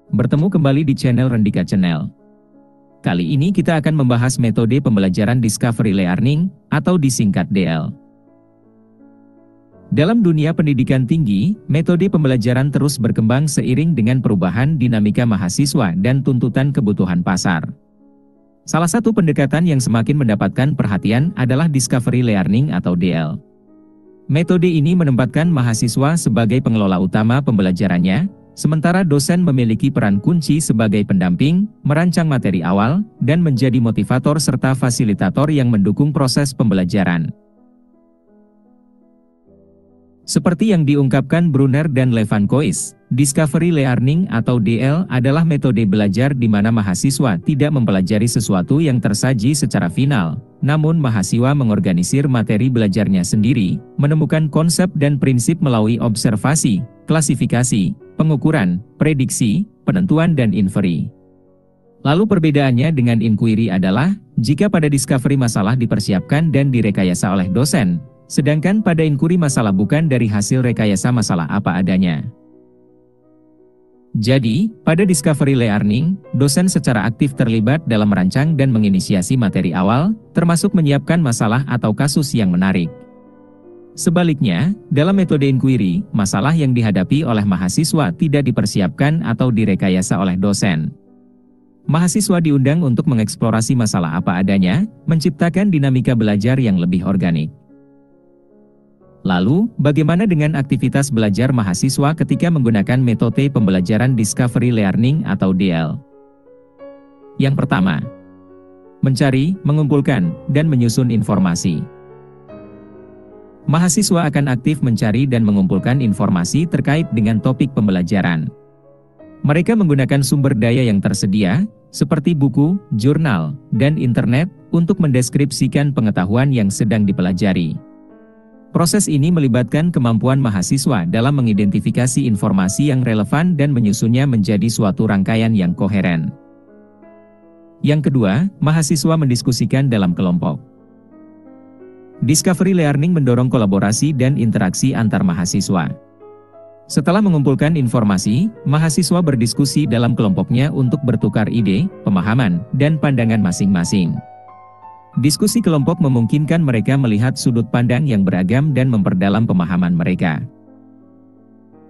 Bertemu kembali di channel Rendika Channel. Kali ini kita akan membahas metode pembelajaran Discovery Learning atau disingkat DL. Dalam dunia pendidikan tinggi, metode pembelajaran terus berkembang seiring dengan perubahan dinamika mahasiswa dan tuntutan kebutuhan pasar. Salah satu pendekatan yang semakin mendapatkan perhatian adalah Discovery Learning atau DL. Metode ini menempatkan mahasiswa sebagai pengelola utama pembelajarannya, sementara dosen memiliki peran kunci sebagai pendamping, merancang materi awal, dan menjadi motivator serta fasilitator yang mendukung proses pembelajaran. Seperti yang diungkapkan Brunner dan Levankois, Discovery Learning atau DL adalah metode belajar di mana mahasiswa tidak mempelajari sesuatu yang tersaji secara final, namun mahasiswa mengorganisir materi belajarnya sendiri, menemukan konsep dan prinsip melalui observasi, klasifikasi, pengukuran, prediksi, penentuan dan infery. Lalu perbedaannya dengan inquiry adalah, jika pada discovery masalah dipersiapkan dan direkayasa oleh dosen, sedangkan pada inquiry masalah bukan dari hasil rekayasa masalah apa adanya. Jadi, pada Discovery Learning, dosen secara aktif terlibat dalam merancang dan menginisiasi materi awal, termasuk menyiapkan masalah atau kasus yang menarik. Sebaliknya, dalam metode inquiry, masalah yang dihadapi oleh mahasiswa tidak dipersiapkan atau direkayasa oleh dosen. Mahasiswa diundang untuk mengeksplorasi masalah apa adanya, menciptakan dinamika belajar yang lebih organik. Lalu, bagaimana dengan aktivitas belajar mahasiswa ketika menggunakan metode pembelajaran Discovery Learning atau DL? Yang pertama, mencari, mengumpulkan, dan menyusun informasi. Mahasiswa akan aktif mencari dan mengumpulkan informasi terkait dengan topik pembelajaran. Mereka menggunakan sumber daya yang tersedia, seperti buku, jurnal, dan internet, untuk mendeskripsikan pengetahuan yang sedang dipelajari. Proses ini melibatkan kemampuan mahasiswa dalam mengidentifikasi informasi yang relevan dan menyusunnya menjadi suatu rangkaian yang koheren. Yang kedua, mahasiswa mendiskusikan dalam kelompok. Discovery Learning mendorong kolaborasi dan interaksi antar mahasiswa. Setelah mengumpulkan informasi, mahasiswa berdiskusi dalam kelompoknya untuk bertukar ide, pemahaman, dan pandangan masing-masing. Diskusi kelompok memungkinkan mereka melihat sudut pandang yang beragam dan memperdalam pemahaman mereka.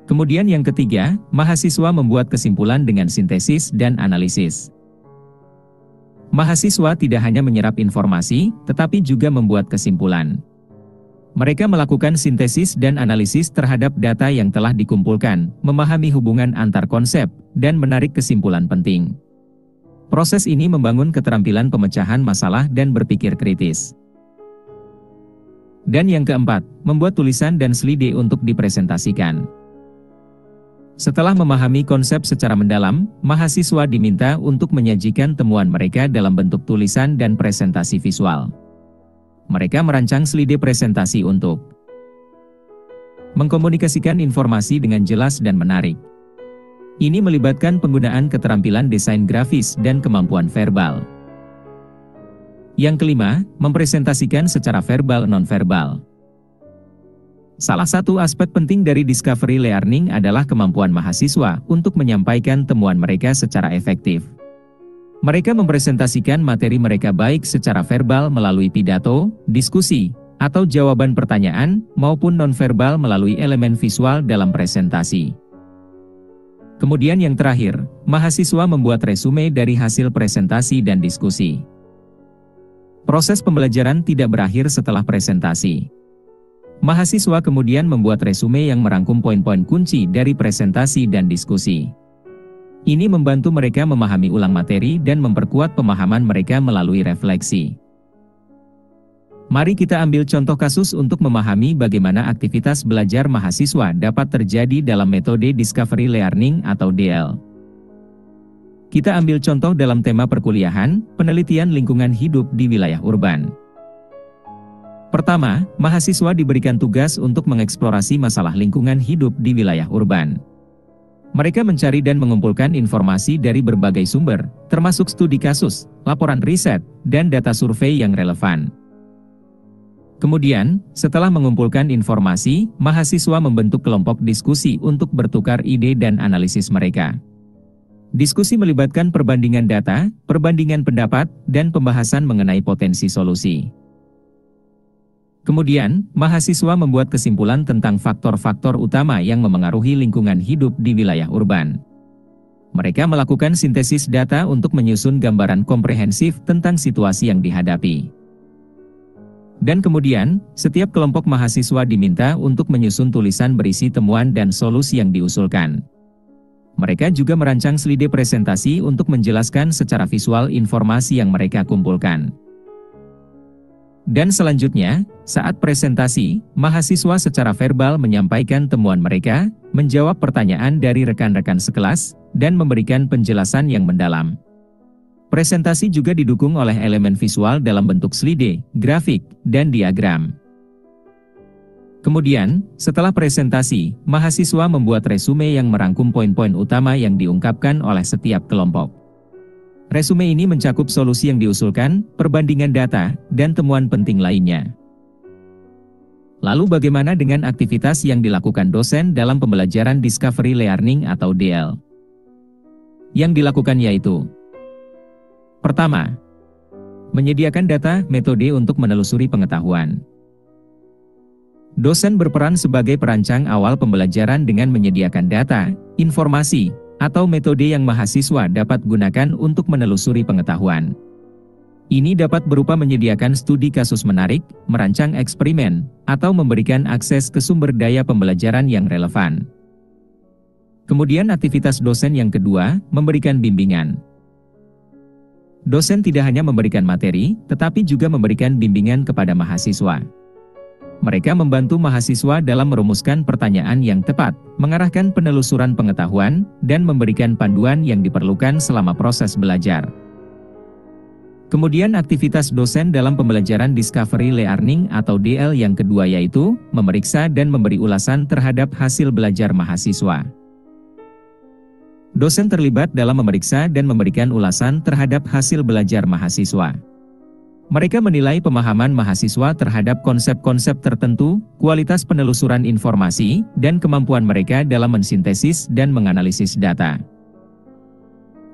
Kemudian yang ketiga, mahasiswa membuat kesimpulan dengan sintesis dan analisis. Mahasiswa tidak hanya menyerap informasi, tetapi juga membuat kesimpulan. Mereka melakukan sintesis dan analisis terhadap data yang telah dikumpulkan, memahami hubungan antar konsep, dan menarik kesimpulan penting. Proses ini membangun keterampilan pemecahan masalah dan berpikir kritis. Dan yang keempat, membuat tulisan dan slide untuk dipresentasikan. Setelah memahami konsep secara mendalam, mahasiswa diminta untuk menyajikan temuan mereka dalam bentuk tulisan dan presentasi visual. Mereka merancang slide presentasi untuk mengkomunikasikan informasi dengan jelas dan menarik. Ini melibatkan penggunaan keterampilan desain grafis dan kemampuan verbal. Yang kelima, mempresentasikan secara verbal nonverbal. Salah satu aspek penting dari Discovery Learning adalah kemampuan mahasiswa untuk menyampaikan temuan mereka secara efektif. Mereka mempresentasikan materi mereka baik secara verbal melalui pidato, diskusi, atau jawaban pertanyaan, maupun nonverbal melalui elemen visual dalam presentasi. Kemudian yang terakhir, mahasiswa membuat resume dari hasil presentasi dan diskusi. Proses pembelajaran tidak berakhir setelah presentasi. Mahasiswa kemudian membuat resume yang merangkum poin-poin kunci dari presentasi dan diskusi. Ini membantu mereka memahami ulang materi dan memperkuat pemahaman mereka melalui refleksi. Mari kita ambil contoh kasus untuk memahami bagaimana aktivitas belajar mahasiswa dapat terjadi dalam metode Discovery Learning atau DL. Kita ambil contoh dalam tema perkuliahan, penelitian lingkungan hidup di wilayah urban. Pertama, mahasiswa diberikan tugas untuk mengeksplorasi masalah lingkungan hidup di wilayah urban. Mereka mencari dan mengumpulkan informasi dari berbagai sumber, termasuk studi kasus, laporan riset, dan data survei yang relevan. Kemudian, setelah mengumpulkan informasi, mahasiswa membentuk kelompok diskusi untuk bertukar ide dan analisis mereka. Diskusi melibatkan perbandingan data, perbandingan pendapat, dan pembahasan mengenai potensi solusi. Kemudian, mahasiswa membuat kesimpulan tentang faktor-faktor utama yang memengaruhi lingkungan hidup di wilayah urban. Mereka melakukan sintesis data untuk menyusun gambaran komprehensif tentang situasi yang dihadapi. Dan kemudian, setiap kelompok mahasiswa diminta untuk menyusun tulisan berisi temuan dan solusi yang diusulkan. Mereka juga merancang slide presentasi untuk menjelaskan secara visual informasi yang mereka kumpulkan. Dan selanjutnya, saat presentasi, mahasiswa secara verbal menyampaikan temuan mereka, menjawab pertanyaan dari rekan-rekan sekelas, dan memberikan penjelasan yang mendalam. Presentasi juga didukung oleh elemen visual dalam bentuk slide, grafik, dan diagram. Kemudian, setelah presentasi, mahasiswa membuat resume yang merangkum poin-poin utama yang diungkapkan oleh setiap kelompok. Resume ini mencakup solusi yang diusulkan, perbandingan data, dan temuan penting lainnya. Lalu bagaimana dengan aktivitas yang dilakukan dosen dalam pembelajaran Discovery Learning atau DL? Yang dilakukan yaitu: pertama, menyediakan data, metode untuk menelusuri pengetahuan. Dosen berperan sebagai perancang awal pembelajaran dengan menyediakan data, informasi, atau metode yang mahasiswa dapat gunakan untuk menelusuri pengetahuan. Ini dapat berupa menyediakan studi kasus menarik, merancang eksperimen, atau memberikan akses ke sumber daya pembelajaran yang relevan. Kemudian aktivitas dosen yang kedua, memberikan bimbingan. Dosen tidak hanya memberikan materi, tetapi juga memberikan bimbingan kepada mahasiswa. Mereka membantu mahasiswa dalam merumuskan pertanyaan yang tepat, mengarahkan penelusuran pengetahuan, dan memberikan panduan yang diperlukan selama proses belajar. Kemudian aktivitas dosen dalam pembelajaran Discovery Learning atau DL yang kedua yaitu, memeriksa dan memberi ulasan terhadap hasil belajar mahasiswa. Dosen terlibat dalam memeriksa dan memberikan ulasan terhadap hasil belajar mahasiswa. Mereka menilai pemahaman mahasiswa terhadap konsep-konsep tertentu, kualitas penelusuran informasi, dan kemampuan mereka dalam mensintesis dan menganalisis data.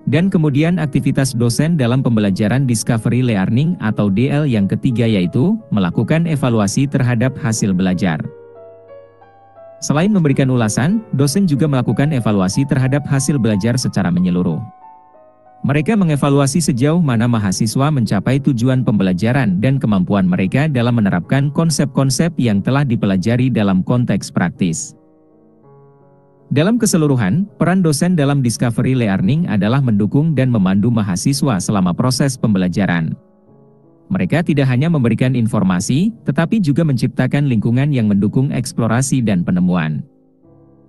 Dan kemudian aktivitas dosen dalam pembelajaran Discovery Learning atau DL yang ketiga yaitu, melakukan evaluasi terhadap hasil belajar. Selain memberikan ulasan, dosen juga melakukan evaluasi terhadap hasil belajar secara menyeluruh. Mereka mengevaluasi sejauh mana mahasiswa mencapai tujuan pembelajaran dan kemampuan mereka dalam menerapkan konsep-konsep yang telah dipelajari dalam konteks praktis. Dalam keseluruhan, peran dosen dalam Discovery Learning adalah mendukung dan memandu mahasiswa selama proses pembelajaran. Mereka tidak hanya memberikan informasi, tetapi juga menciptakan lingkungan yang mendukung eksplorasi dan penemuan.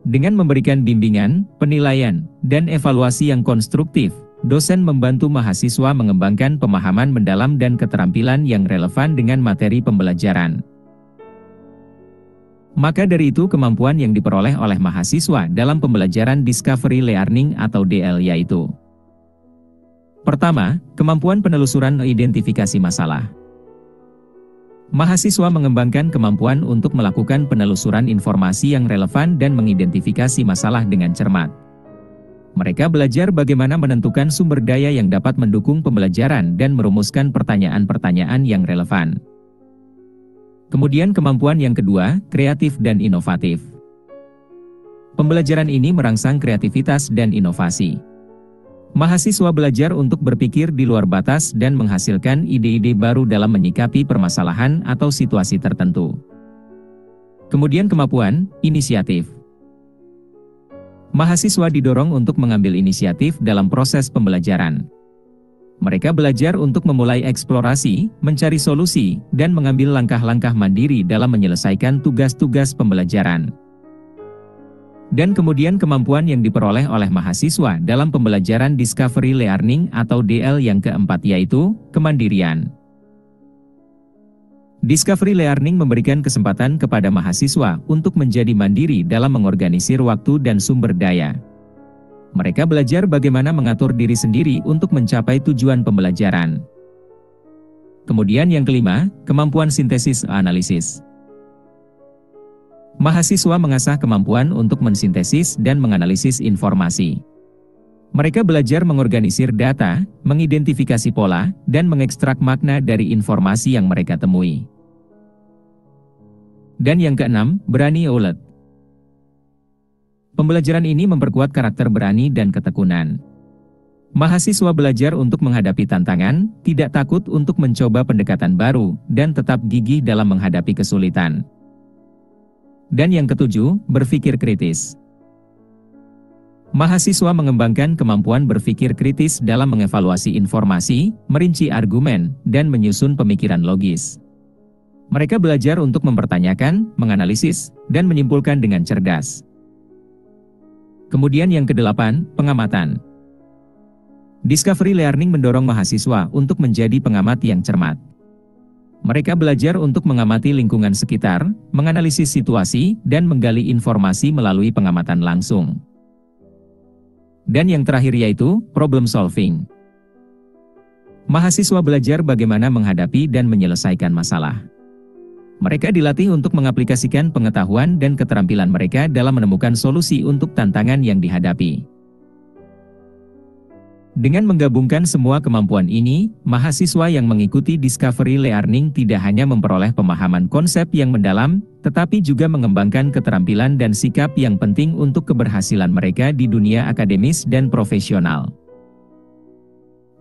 Dengan memberikan bimbingan, penilaian, dan evaluasi yang konstruktif, dosen membantu mahasiswa mengembangkan pemahaman mendalam dan keterampilan yang relevan dengan materi pembelajaran. Maka dari itu kemampuan yang diperoleh oleh mahasiswa dalam pembelajaran Discovery Learning atau DL yaitu: pertama, kemampuan penelusuran identifikasi masalah. Mahasiswa mengembangkan kemampuan untuk melakukan penelusuran informasi yang relevan dan mengidentifikasi masalah dengan cermat. Mereka belajar bagaimana menentukan sumber daya yang dapat mendukung pembelajaran dan merumuskan pertanyaan-pertanyaan yang relevan. Kemudian kemampuan yang kedua, kreatif dan inovatif. Pembelajaran ini merangsang kreativitas dan inovasi. Mahasiswa belajar untuk berpikir di luar batas dan menghasilkan ide-ide baru dalam menyikapi permasalahan atau situasi tertentu. Kemudian kemampuan, inisiatif. Mahasiswa didorong untuk mengambil inisiatif dalam proses pembelajaran. Mereka belajar untuk memulai eksplorasi, mencari solusi, dan mengambil langkah-langkah mandiri dalam menyelesaikan tugas-tugas pembelajaran. Dan kemudian kemampuan yang diperoleh oleh mahasiswa dalam pembelajaran Discovery Learning atau DL yang keempat yaitu, kemandirian. Discovery Learning memberikan kesempatan kepada mahasiswa untuk menjadi mandiri dalam mengorganisir waktu dan sumber daya. Mereka belajar bagaimana mengatur diri sendiri untuk mencapai tujuan pembelajaran. Kemudian yang kelima, kemampuan sintesis analisis. Mahasiswa mengasah kemampuan untuk mensintesis dan menganalisis informasi. Mereka belajar mengorganisir data, mengidentifikasi pola, dan mengekstrak makna dari informasi yang mereka temui. Dan yang keenam, berani ulet. Pembelajaran ini memperkuat karakter berani dan ketekunan. Mahasiswa belajar untuk menghadapi tantangan, tidak takut untuk mencoba pendekatan baru, dan tetap gigih dalam menghadapi kesulitan. Dan yang ketujuh, berpikir kritis. Mahasiswa mengembangkan kemampuan berpikir kritis dalam mengevaluasi informasi, merinci argumen, dan menyusun pemikiran logis. Mereka belajar untuk mempertanyakan, menganalisis, dan menyimpulkan dengan cerdas. Kemudian yang kedelapan, pengamatan. Discovery Learning mendorong mahasiswa untuk menjadi pengamat yang cermat. Mereka belajar untuk mengamati lingkungan sekitar, menganalisis situasi, dan menggali informasi melalui pengamatan langsung. Dan yang terakhir yaitu, problem solving. Mahasiswa belajar bagaimana menghadapi dan menyelesaikan masalah. Mereka dilatih untuk mengaplikasikan pengetahuan dan keterampilan mereka dalam menemukan solusi untuk tantangan yang dihadapi. Dengan menggabungkan semua kemampuan ini, mahasiswa yang mengikuti Discovery Learning tidak hanya memperoleh pemahaman konsep yang mendalam, tetapi juga mengembangkan keterampilan dan sikap yang penting untuk keberhasilan mereka di dunia akademis dan profesional.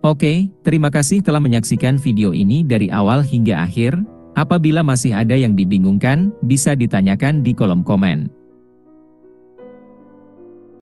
Oke, terima kasih telah menyaksikan video ini dari awal hingga akhir. Apabila masih ada yang dibingungkan, bisa ditanyakan di kolom komen.